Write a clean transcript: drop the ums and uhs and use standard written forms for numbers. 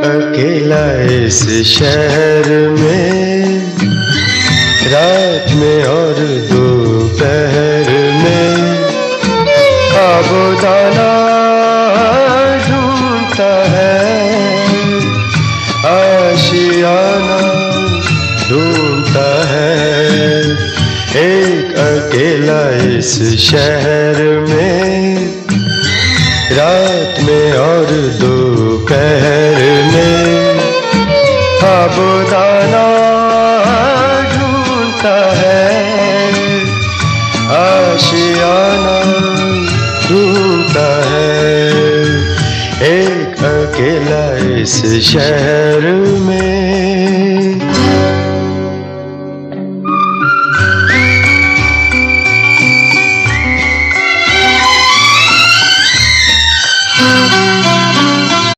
अकेला इस शहर में, रात में और दोपहर में आबोदाना ढूंढता है, आशियाना ढूंढता है। एक अकेला इस शहर में, रात में और दोपहर में आबोदाना ढूंढता है, आशियाना ढूंढता है। एक अकेला इस शहर में।